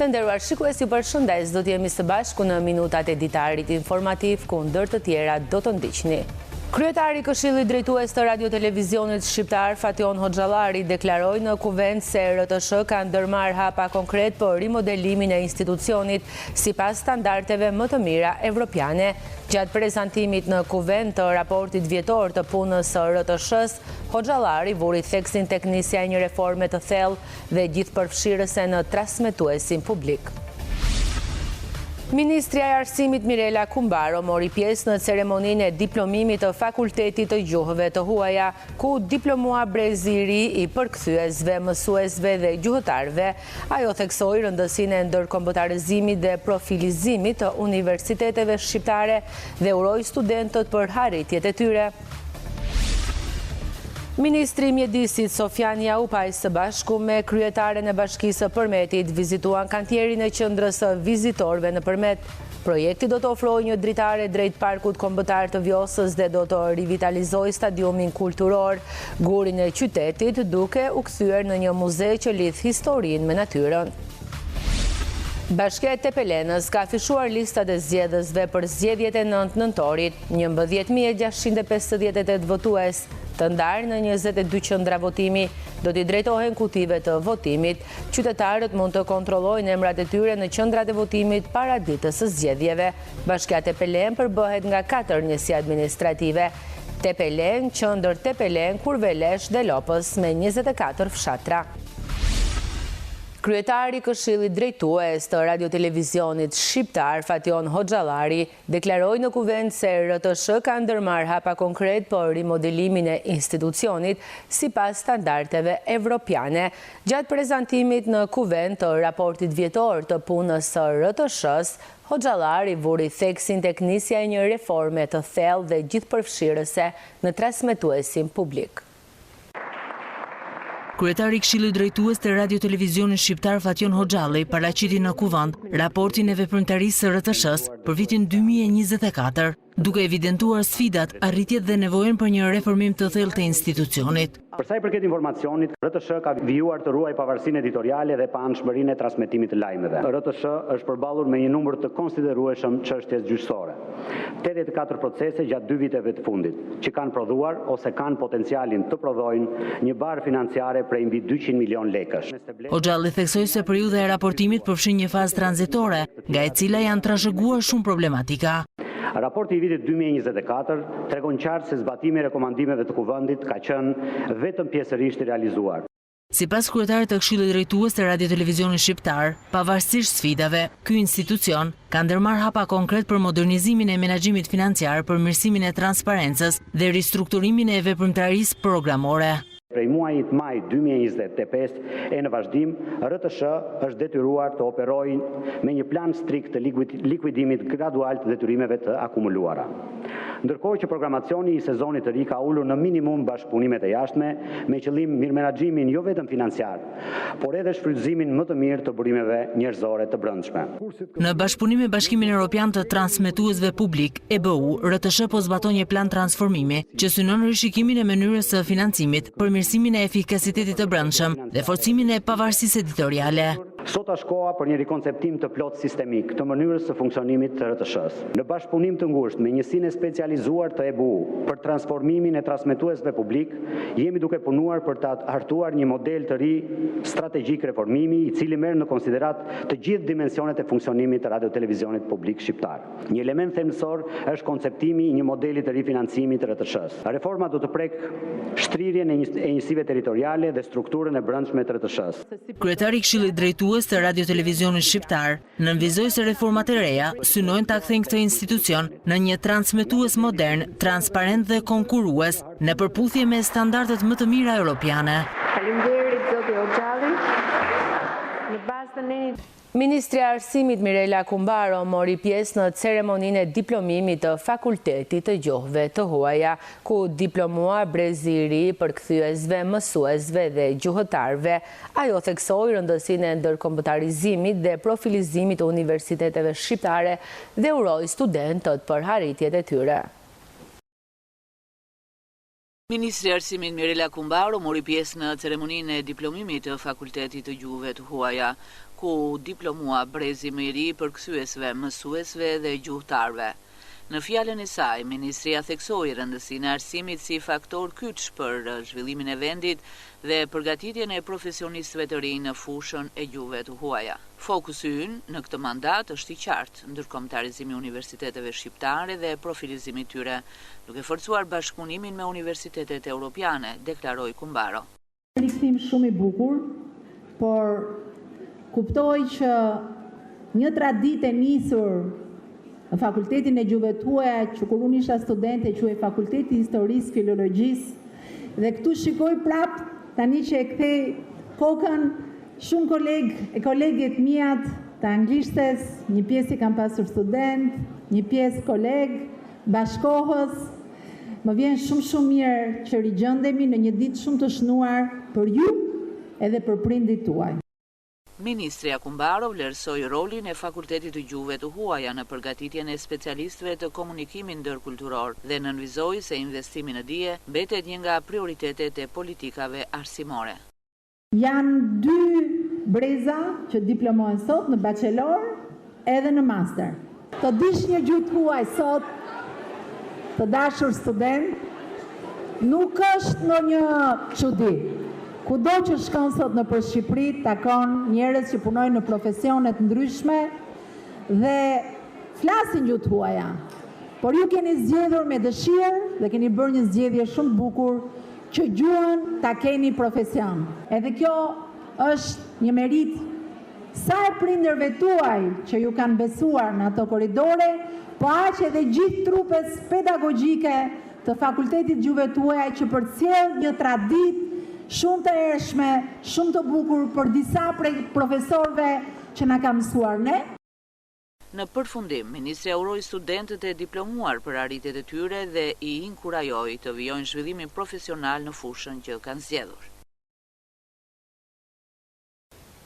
Të nderuar shikues, ju përshëndes, do t'jemi së bashku në minutat e ditarit informativ, ku ndër të tjera do të ndiqni. Kryetari i Këshillit Drejtues të Radio-Televizionit Shqiptar, Fation Hoxhallari, deklaroi në Kuvend se RTS ka ndërmarrë hapa konkret për rimodelimin e institucionit sipas standardeve më të mira evropiane. Gjatë prezantimit në Kuvend të raportit vjetor të punës së RTS-s, Hoxhallari vuri theksin tek nisja e një reforme të thellë dhe gjithëpërfshirëse në transmetuesin publik. Ministrja e Arsimit Mirela Kumbaro mori pjesë në ceremoninë e diplomimit të Fakultetit të Gjuhëve të Huaja, ku diplomua brezi i ri i përkthyesve, mësuesve dhe gjuhëtarëve. Ajo theksoi rëndësinë e ndërkombëtarizimit dhe profilizimit të universiteteve shqiptare dhe uroi studentët për arritjet e tyre. Ministri i Mjedisit Sofjan Jaupaj së bashku me kryetaren e Bashkisë së Përmetit vizituan kantierin e qendrës së vizitorëve në Përmet. Projekti do të ofrojë një dritare drejt Parkut Kombëtar të Vjosës dhe do të rivitalizojë stadiumin kulturor, gurin e qytetit, duke u kthyer në një muze që lidh historinë me natyrën. Bashkia e Tepelenës ka afishuar listat e zgjedhësve për zgjedhjet e 9 nëntorit, 11.658 votues, të ndarë në 22 qendra votimi, do t'i drejtohen kutive të votimit. Qytetarët mund të kontrollojnë emrat e tyre në qendrat e votimit para ditës së zgjedhjeve. Bashkia e Tepelen përbëhet nga 4 njësi administrative: Tepelen, Qendër Tepelen, Kurvelesh dhe Lopës, me 24 fshatra. Kryetari i Këshillit Drejtues të Radio-Televizionit Shqiptar, Fation Hoxhallari, deklaroi në Kuvend se RTS ka ndërmarrë hapa konkret për rimodelimin e institucionit sipas standardeve evropiane. Gjatë prezantimit në Kuvend të raportit vjetor të punës së RTS-s, Hoxhallari vuri theksin tek nisja e një reforme të thellë dhe gjithëpërfshirëse në transmetuesin publik. Kryetari i Këshillit Drejtues të Radio-Televizionit Shqiptar Fation Hoxhalli paraqiti në Kuvend raportin e veprimtarisë së RTS-s për vitin 2024, duke evidentuar sfidat, arritjet dhe nevojën për një reformim të thellë të institucionit. Për sa i përket informacionit, RTS ka vijuar të ruajë pavarësinë editoriale dhe paanshmërinë e transmetimit të lajmeve. RTS është përballur me një numër të konsiderueshëm çështjes gjyqësore. 84 procese gjatë 2 viteve të fundit, që kanë prodhuar ose kanë potencialin të prodhojnë një barë financiare prej mbi 200 milion lekësh. Hoxhalli theksoi se periudha e raportimit përfshin një fazë tranzitore, nga e cila janë trashëguar shumë problematika. Raporti i vitit 2024 tregon qartë se zbatimi i rekomandimeve të Kuvendit ka qenë vetëm pjesërisht i realizuar. Sipas kryetarit të Këshillit Drejtues të Radio-Televizionit Shqiptar, pavarësisht sfidave, ky institucion ka ndërmarrë hapa konkret për modernizimin e menaxhimit financiar, përmirësimin e transparencës dhe ristrukturimin e veprimtarisë programore. Prej muajit maj 2025 e në vazhdim, RTS është detyruar të operojë me një plan strikt të likuidimit gradual të detyrimeve të akumuluara. Ndërkohë që programacioni i sezonit të ri ka ulur në minimum bashkëpunimet e jashtme, me qëllim mirëmenaxhimin jo vetëm financiar, por edhe shfrytëzimin më të mirë të burimeve njerëzore të brendshme. Në bashkëpunim me Bashkimin Evropian të Transmetuesve Publik, EBU, RTS po zbaton një plan transformimi që synon rishikimin e mënyrës së financimit, përmirësimin e efikasitetit të brendshëm dhe forcimin e pavarësisë editoriale. Sot është koha për një rikonceptim të plot sistemik të mënyrës së funksionimit të RTS-s. Në bashkëpunim të ngushtë me njësinë e specializuar të EBU për transformimin e transmetuesve publik, jemi duke punuar për të hartuar një model të ri strategjik reformimi, i cili merr në konsiderat të gjithë dimensionet e funksionimit të radio-televizionit publik shqiptar. Një element thelbësor është konceptimi i një modeli të ri financimit të RTS-s. Reforma do të prek shtrirjen e njësive territoriale dhe strukturën e brendshme të RTS-s. Kryetari i Këshillit Drejtues të Radio-Televizionit Shqiptar nënvizoi se reformat e reja synojnë ta kthejnë këtë institucion në një transmetues modern, transparent dhe konkurrues në përputhje me standardet më të mira europiane. Faleminderit zoti Hoxhalli. Ministri i Arsimit Mirela Kumbaro mori pjesë në ceremoninë e diplomimit të Fakultetit të Gjuhëve të Huaja, ku diplomua brezi i ri përkthyesve, mësuesve dhe gjuhëtarëve. Ajo theksoi rëndësinë e ndërkombëtarizimit dhe profilizimit të universiteteve shqiptare dhe uroi studentët për arritjet e tyre. Ministri i Arsimit Mirela Kumbaro mori pjesë në ceremoninë e diplomimit të Fakultetit të Gjuhëve të Huaja, ku diplomua brezi më i ri përkthyesve, mësuesve dhe gjuhëtarve. Në fjalën e saj, ministria theksoi rëndësinë e arsimit si faktor kyç për zhvillimin e vendit dhe përgatitjen e profesionistëve të rinj në fushën e gjuhëve të huaja. Fokusi ynë në këtë mandat është i qartë, ndërkombëtarizimi i universiteteve shqiptare dhe profilizimi i tyre, duke forcuar bashkëpunimin me universitetet europiane, deklaroi Kumbaro. Rikthim shumë i bukur, por kuptoj që një traditë e nisur në Fakultetin e Gjuhëve të Huaja, që kur unë isha studente, quhej Fakulteti i Historisë Filologjisë, dhe këtu shikoj prap tani që e kthej kokën shumë kolegët mijat të anglishtes, një pjesë i kam pasur student, një pjesë koleg, bashkohës. Më vjen shumë mirë që rigjendemi në një ditë shumë të shënuar për ju edhe për prindit tuaj. Ministri Kumbaro vlerësoi rolin e Fakultetit të Gjuhëve të Huaja në përgatitjen e specialistëve të komunikimit ndërkulturor dhe nënvizoi se investimi në dije mbetet një nga prioritetet e politikave arsimore. Janë 2 breza që diplomohen sot në bachelor edhe në master. Të dish një gjuhë të huaj sot, të dashur student, nuk është në një çudi. Kudo që shkon sot në për Shqipëri, takon njerëz që punojnë në profesionet ndryshme dhe flasin gjuhë të huaja. Por ju keni zgjedhur me dëshirë dhe keni bërë një zgjedhje shumë bukur që gjuhën ta keni profesion. Edhe kjo është një merit sa e prindërve tuaj që ju kanë besuar në ato korridore, po aq edhe gjithë trupes pedagogjike të Fakultetit të Gjuhëve të Huaja që përcjell një traditë shumë të ershme, shumë të bukur për disa prej profesorëve që na ka mësuar ne. Në përfundim, ministria uroi studentët e diplomuar për arritjet e tyre dhe i inkurajoi të vijojnë zhvillimin profesional në fushën që kanë zgjedhur.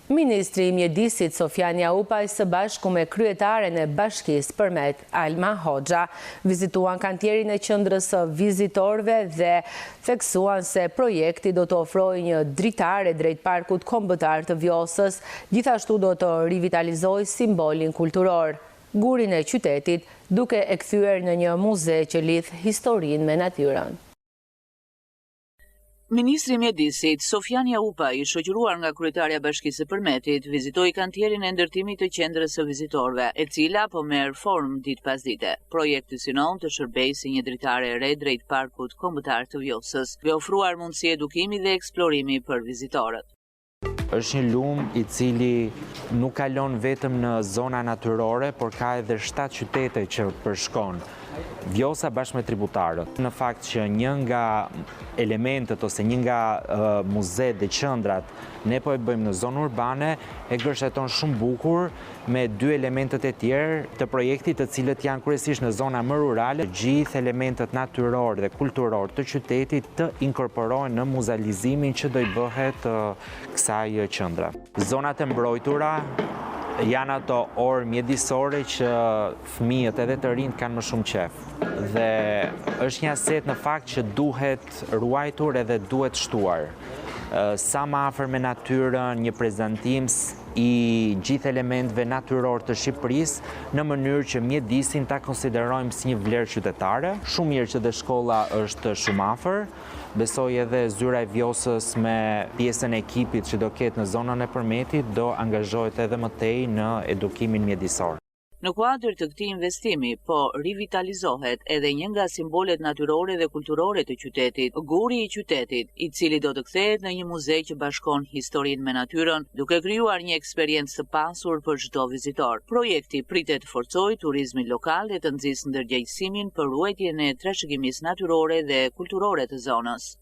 Ministri i Mjedisit Sofian Jaupaj së bashku me kryetaren e bashkisë Përmet, Alma Hoxha, vizituan kantierin e qendrës së vizitorëve dhe theksuan se projekti do të ofrojë një dritare drejt parkut kombëtar të Vjosës, gjithashtu do të rivitalizojë simbolin kulturor, gurin e qytetit, duke e kthyer në një muze që lidh historinë me natyrën. Ministri i Mjedisit, Sofian Jaupaj, i shoqëruar nga kryetaria e Bashkisë së Përmetit, vizitoi kantierin e ndërtimit të qendrës së vizitorëve, e cila po merr formë ditë pas dite. Projekti synon të shërbejë si një dritare e re drejt parkut kombëtar të Vjosës, duke ofruar mundësi edukimi dhe eksplorimi për vizitorët. Është një lum i cili nuk kalon vetëm në zona natyrore, por ka edhe 7 qytete që përshkon. Vjosa bashkë me tributarët. Në fakt që një nga elementet ose një nga muzet dhe qendrat ne po e bëjmë në zonë urbane, e gërsheton shumë bukur me 2 elementet e tjerë të projektit, të cilët janë kryesisht në zona më rurale, gjithë elementet natyror dhe kulturor të qytetit të inkorporohen në muzealizimin që do i bëhet kësaj qendre. Zonat e mbrojtura janë ato orë mjedisore që fëmijët edhe të rinjt kanë më shumë qef. Dhe është një aset në fakt që duhet ruajtur edhe duhet shtuar. Sa më afër me natyrën, një prezantim i gjithë elementeve natyror të Shqipërisë në mënyrë që Mjedisin ta konsiderojmë si një vlerë qytetare. Shumë mirë që dhe shkolla është shumë afër. Besoj edhe zyra e Vjosës me pjesën e ekipit që do ketë në zonën e Përmetit do angazhohet edhe më tej në edukimin mjedisor. Në kuadër të këtij investimi, po rivitalizohet edhe një nga simbolet natyrore dhe kulturore të qytetit, guri i qytetit, i cili do të kthehet në një muze që bashkon historinë me natyrën, duke krijuar një eksperiencë të pasur për çdo vizitor. Projekti pritet të forcojë turizmin lokal dhe të nxjisë ndërgjegjësimin për ruajtjen e trashëgimisë natyrore dhe kulturore të zonës.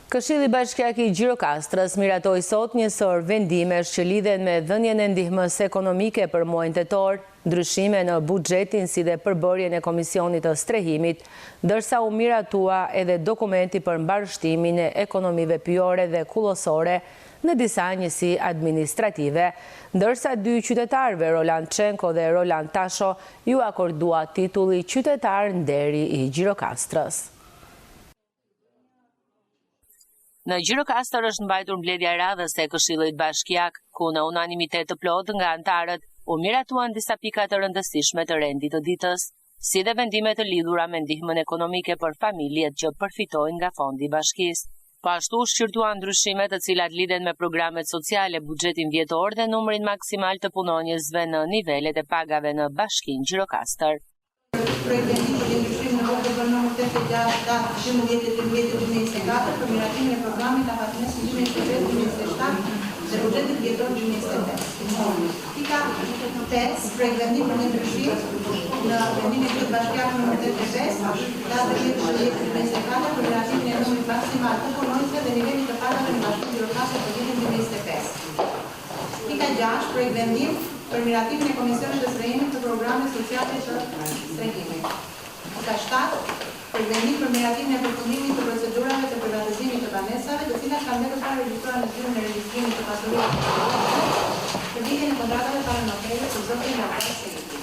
Këshilli Bashkiak i Gjirokastrës miratoi sot një sër vendimesh që lidhen me dhënien e ndihmës ekonomike për muajin tetor ndryshime në buxhetin si dhe përbërjen e Komisionit të Strehimit, ndërsa u miratua edhe dokumenti për mbarështimin e ekonomive pyjore dhe kullosore në disa njësi administrative, ndërsa dy qytetarëve, Roland Çenko dhe Roland Tasho, ju akordua titulli qytetar nderi i Gjirokastrës. Në Gjirokastër është mbajtur mbledhja e radhës e Këshillit Bashkiak, ku në unanimitet të plot nga anëtarët u miratuan disa pika të rëndësishme të rendit të ditës, si dhe vendime të lidhura me ndihmën ekonomike për familjet që përfitojnë nga fondi i bashkisë. Po ashtu shqyrtuan ndryshimet të cilat lidhen me programet sociale, buxhetin vjetor dhe numrin maksimal të punonjësve në nivelet e pagave në Bashkinë Gjirokastër. Projektimi për ndryshim në rrugë për numër 86/2024 për miratimin e programit afatnes 2023-2027 dhe buxhetit vjetor 2025. Pika 5, projektimi për ndryshim në vendimin e Këshillit Bashkiak nr. 85, data 10/10/2024 për miratimin e numrit maksimal të punonjësve dhe nivelit të pagave në Bashkinë Gjirokastër për vitin 2025. Pika 6, projektimi për miratimin e Komisionit të Strehimit të programeve sociale të strehimit. Pika 7, përvendim për miratimin e përfundimit të procedurave të privatizimit të banesave, të cilat kanë mbetër pa regjistruar në zyrën e regjistrimit të pasurive për lidhjen e kontratave paranotere të zotin Rafael Seliti.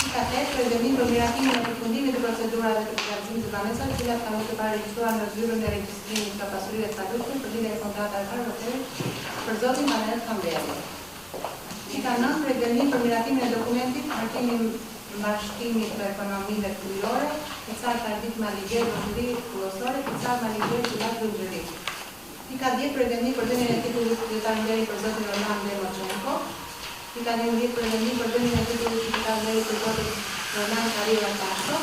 Pika 8, përvendim për miratimin e përfundimit të procedurave të privatizimit të banesave, të cilat kanë mbetër pa regjistruar në zyrën e regjistrimit të pasurive të padukshme për lidhjen e kontratave paranotere për zotin Manuel Kamberi. Pika 9, përvendim për miratimin e dokumentit markimin mbashkimit të ekonomive kryore, të qartë arbit maligjer vëzhëri kullosore, të qartë maligjer të latë vëzhëri. Pika 10, përvendim për dhënien e titullit qytetar nderi për zotin Roland Çenko. Pika 11, përvendim për dhënien e titullit qytetar nderi për zotin Roland Tasho.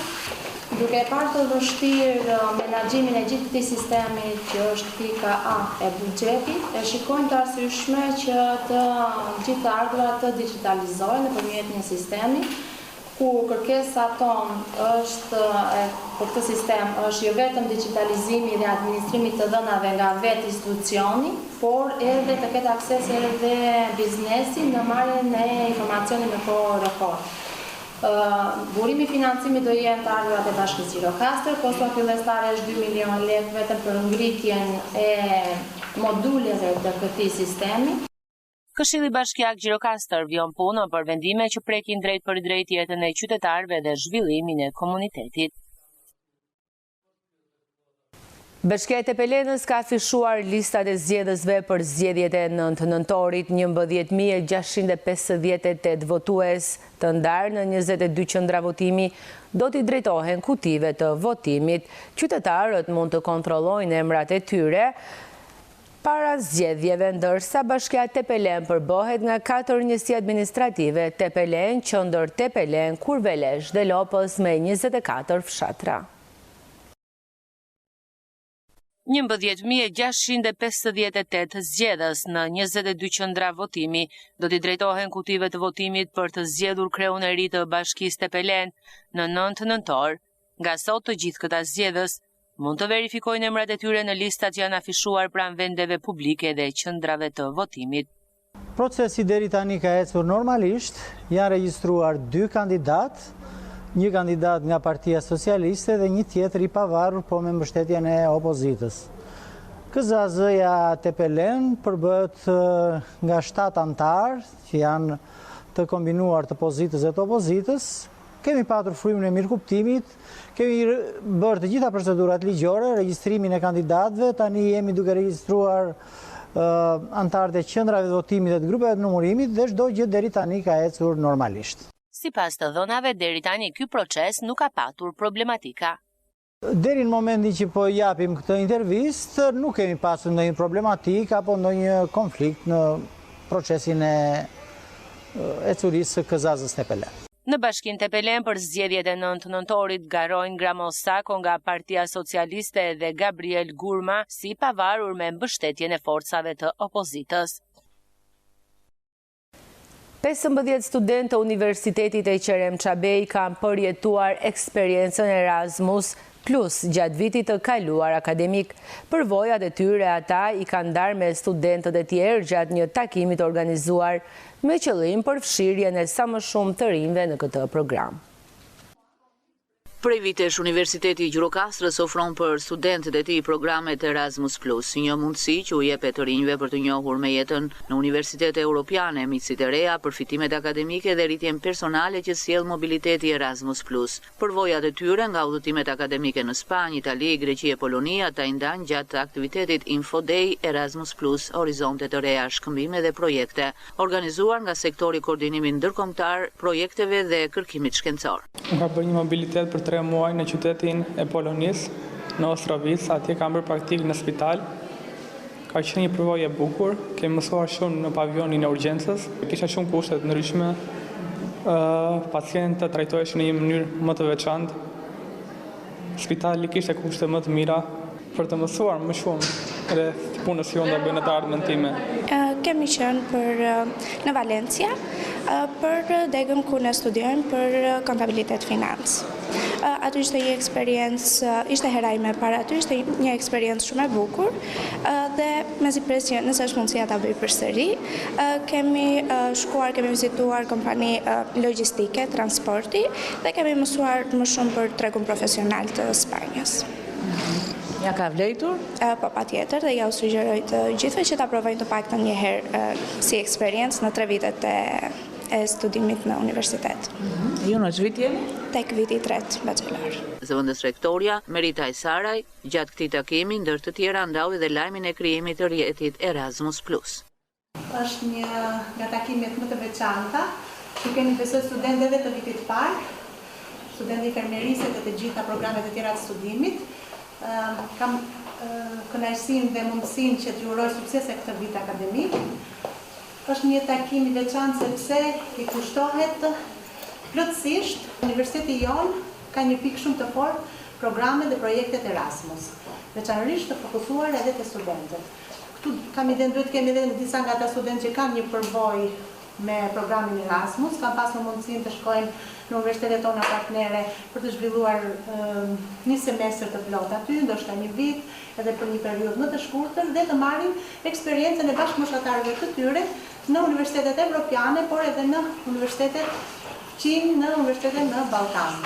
Duke parë të vështirë menaxhimin e gjithë këtij sistemi që është pika A e buxhetit, e shikojmë të arsyeshme që të gjitha ardhurat të digitalizohen nëpërmjet një sistemi ku kërkesa tonë është për këtë sistem është jo vetëm digitalizimi dhe administrimi të dhënave nga vetë institucioni, por edhe të ketë akses edhe biznesi në marrjen e informacionit në kohë rekord. Burimi financimit do jenë të ardhurat e Bashkisë Gjirokastër, kosto fillestare është 2 milion lekë vetëm për ngritjen e moduleve të këtij sistemi. Këshilli Bashkiak Gjirokastër vjon punën për vendime që prekin drejt për drejt jetën e qytetarëve dhe zhvillimin e komunitetit. BSK Tepelenës ka afishuar listat e zgjedhësve për zgjedhjet e 9 nëntorit, 11.658 votues të ndarë në 22 qendra votimi do t'i drejtohen kutive të votimit. Qytetarët mund të kontrollojnë emrat e tyre para zgjedhjeve, ndërsa BSK Tepelen përbohet nga 4 njësi administrative: Tepelen, Qendër Tepelen, Kurvelesh dhe Lopës me 24 fshatra. 11.658 zgjedhës në 22 qendra votimi do t'i drejtohen kutive të votimit për të zgjedhur kreun e ri të Bashkisë Tepelen në 9 nëntor. Nga sot të gjithë këta zgjedhës mund të verifikojnë emrat e tyre në listat që janë afishuar pranë vendeve publike dhe qendrave të votimit. Procesi deri tani ka ecur normalisht, janë regjistruar 2 kandidatë, një kandidat nga Partia Socialiste dhe një tjetër i pavarur po me mbështetjen e opozitës. KZAZ-ja Tepelen përbëhet nga 7 antarë që janë të kombinuar të pozitës dhe të opozitës. Kemi patur frymën e mirëkuptimit, kemi bërë të gjitha procedurat ligjore, regjistrimin e kandidatëve, tani jemi duke regjistruar antarët e qendrave të votimit dhe të grupeve të numërimit dhe çdo gjë deri tani ka ecur normalisht. Sipas të dhënave, deri tani ky proces nuk ka patur problematika. Deri në momentin që po japim këtë intervistë, nuk kemi pasur ndonjë problematik apo ndonjë konflikt në procesin e ecurisë së KZAZ-s Tepelen. Në Bashkinë Tepelen për zgjedhjet e 9 nëntorit garojnë Gramos Sako nga Partia Socialiste dhe Gabriel Gurma si pavarur me mbështetjen e forcave të opozitës. 15 studentë të Universitetit e Qerem Çabej kanë përjetuar eksperiencën Erasmus Plus gjatë vitit të kaluar akademik. Përvojat e tyre ata i kanë ndarë me studentët e tjerë gjatë një takimi të organizuar me qëllim për fshirjen e sa më shumë të rinjve në këtë program. Prej vitesh, Universiteti i Gjirokastrës ofron për studentët e tij programet Erasmus+, një mundësi që u jepet të rinjve për të njohur me jetën në universitete europiane, miqësitë e reja, përfitimet akademike dhe rritjen personale që sjell mobiliteti Erasmus+. Përvojat e tyre nga udhëtimet akademike në Spanjë, Itali, Greqi e Poloni ata i ndan gjatë aktivitetit Infodej Erasmus+, horizonte të reja, shkëmbime dhe projekte, organizuar nga sektori koordinimi ndërkombëtar, projekteve dhe kërkimit shkencor. Ka bërë një mobilitet për 3 muaj në qytetin e Polonis, në Ostrovic, atje kam bërë praktik në spital. Ka qenë një përvojë e bukur, kemi mësuar shumë në pavionin e urgjencës, kisha shumë kushte të ndryshme, pacientët trajtoheshin në një mënyrë më të veçantë. Spitali kishte kushte më të mira për të mësuar më shumë rreth punës që unë do bëj në të ardhmen time. Kemi qenë në Valencia, për degën ku ne studiojmë për kontabilitet financë. Aty ishte një eksperiencë, ishte hera ime para aty, ishte një eksperiencë shumë e bukur dhe mezi presje nëse është mundësia ta bëj përsëri. Kemi shkuar, kemi vizituar kompani logjistike, transporti dhe kemi mësuar më shumë për tregun profesional të Spanjës. Ja ka vlejtur? Po, patjetër, dhe ja u sugjeroj të gjithëve që ta provojnë të paktën një herë si eksperiencë në 3 vitet e studimit në universitet. Ju në që vit jeni? Tek viti 3 bachelor. Zëvendës rektoria Merita Isaraj, gjatë këtij takimi ndër të tjera ndau edhe lajmin e krijimit të rrjetit Erasmus+. Është një nga takimet më të veçanta që kemi besoj studentëve të vitit parë, studentë infermierisë dhe të gjitha programet e tjera të studimit. Kam kënaqësinë dhe mundësinë që t'ju uroj sukses e këtë vit akademik. Është një takim i veçantë sepse i kushtohet plotësisht. Universiteti jon ka një pikë shumë të fortë, programet dhe projektet Erasmus, veçanërisht të fokusuar edhe te studentët. Këtu duhet kemi edhe disa nga ata studentë që kanë një përvojë me programin Erasmus, kanë pasur mundësinë të shkojnë në universitetet tona partnere për të zhvilluar një semestër të plotë aty, ndoshta një vit, edhe për një periudhë më të shkurtër dhe të marrin eksperiencën e bashkëmoshatarëve të tyre në universitetet evropiane, por edhe në universitetet fqinj, në universitetet në Ballkan.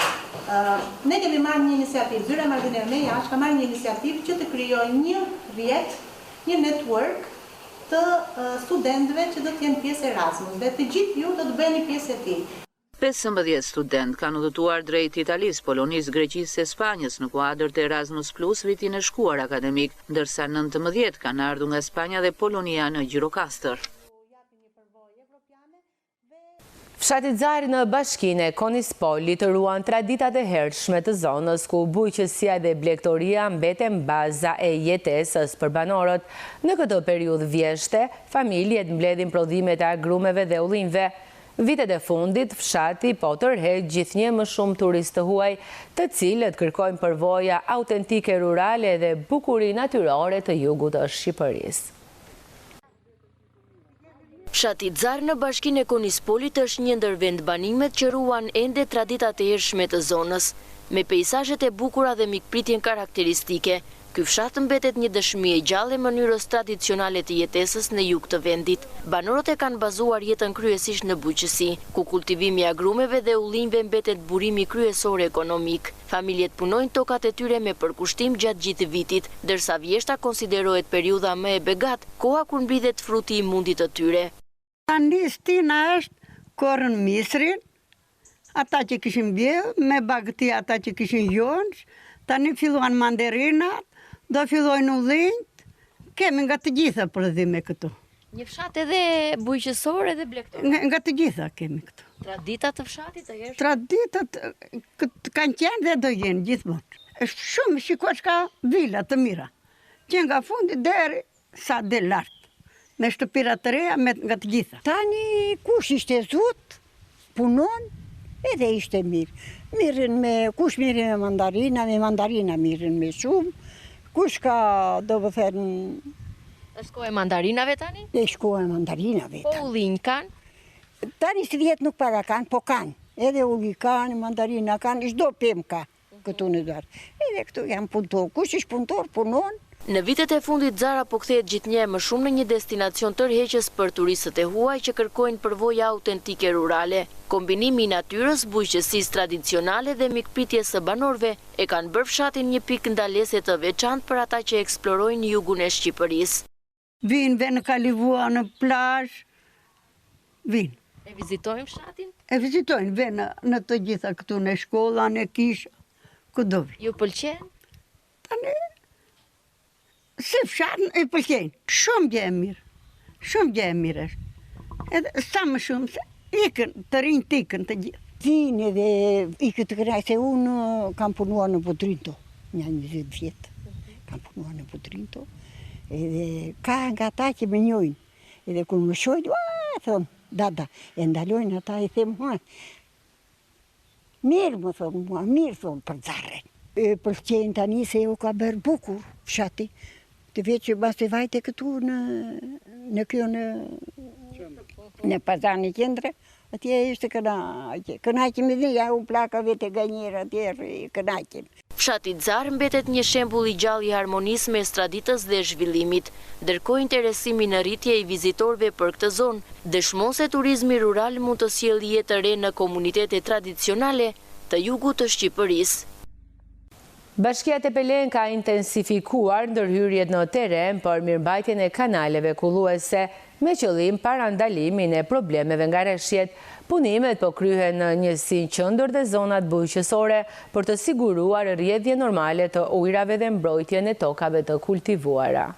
Ne kemi marrë një iniciativë, Zyra e Marrëdhënieve me Jashtë ka marrë një iniciativë që të krijojë një rrjet, një network të studentëve që do të jenë pjesë Erasmus dhe të gjithë ju do të bëheni pjesë e tij. 15 student kanë udhëtuar drejt Italisë, Polonisë, Greqisë e Spanjës në kuadër të Erasmus+ vitin e shkuar akademik, ndërsa 19 kanë ardhur nga Spanja dhe Polonia në Gjirokastër. Fshati Xari në bashkinë e Konispoli të ruan traditat e hershme të zonës ku bujqësia dhe blegtoria mbeten baza e jetesës për banorët. Në këtë periudhë vjeshte, familjet mbledhin prodhimet e agrumeve dhe ullinjve. Vitet e fundit, fshati po tërheq gjithnjë më shumë turistë të huaj, të cilët kërkojnë përvoja autentike rurale dhe bukuri natyrore të jugut të Shqipërisë. Fshati Xari në bashkinë e Konispolit është një ndër vend banimet që ruan ende traditat e hershme të zonës, me peizazhet e bukura dhe mikpritjen karakteristike. Ky fshat mbetet një dëshmi e gjallë e mënyrës tradicionale të jetesës në jug të vendit. Banorët e kanë bazuar jetën kryesisht në bujqësi, ku kultivimi i agrumeve dhe ullinjve mbetet burimi kryesor ekonomik. Familjet punojnë tokat e tyre me përkushtim gjatë gjithë vitit, ndërsa vjeshta konsiderohet periudha më e begat, koha kur mblidhet fruti i mundit të tyre. Tani stina është korën misrin, ata që kishin bjell, me bagëti ata që kishin jonsh, tani filluan manderinat, do fillojnë ullinjt, kemi nga të gjitha prodhime këtu. Një fshat edhe bujqësor edhe blegtor. Nga të gjitha kemi këtu. Traditat të fshatit të hershme? Traditat kanë qenë dhe do jenë gjithmonë. Është shumë, shikosh ka vila të mira, që nga fundi deri sa dhe lartë. Me shtëpirat të reja, nga të gjitha. Tani kush ishte zut, punon, edhe ishte mirë. Kush mirën me mandarina mirën me shumë. Kush ka, do më thënë... Është kohë e mandarinave tani? E shkohë e mandarinave tani. Po ullinj kanë? Tani si vjetë nuk para kanë, po kanë. Edhe ulli kanë, mandarina kanë, çdo pemë ka. këtu në Eduard. Edhe këtu jam punëtor. Kush është punëtor, punon. Në vitet e fundit Zara po kthehet gjithnjë më shumë në një destinacion tërheqës për turistët e huaj që kërkojnë përvoja autentike rurale. Kombinimi i natyrës, bujqësisë tradicionale dhe mikpritjes së banorëve e kanë bërë fshatin një pikë ndalese të veçantë për ata që eksplorojnë jugun e Shqipërisë. Vinë në Kalivua, në plazh, vinë. E vizitojnë fshatin? E vizitojnë, vinë në të gjitha këtu në shkolla, në kisha, kudo vinë. Ju pëlqen? Tani, se fshatën e pëlqen, shumë gjë e mirë, shumë gjë e mirë është. Edhe sa më shumë, se ikën, të rinjë të ikën të gjithë. Vinë edhe ikën të kënaq, se unë kam punuar në Budrinto, një 20 vjetë, kam punuar në Budrinto, edhe ka nga ta që më njojnë, edhe kur më shojnë, thonë, dada, e ndalojnë ata i them, mirë më thonë mua, mirë thonë për Zarën. Pëlqen tani se u ka bërë bukur fshati, të vjetë që bas të vajte këtu në kjo në Pazani qendre, atje ishte kënaqim dhe ja u plakave të ganjera atje kënaqim. Fshati Zarë mbetet një shembull i gjallë i harmonisë mes traditës dhe zhvillimit, ndërkohë interesimi në rritje i vizitorëve për këtë zonë dëshmon se turizmi rural mund të sjellë jetë të re në komunitete tradicionale të jugut të Shqipërisë. Bashkia Tepelen ka intensifikuar ndërhyrjet në teren për mirëmbajtjen e kanaleve kulluese me qëllim parandalimin e problemeve nga rreshjet. Punimet po kryhen në njësinë qendër dhe zonat bujqësore për të siguruar rrjedhje normale të ujrave dhe mbrojtjen e tokave të kultivuara.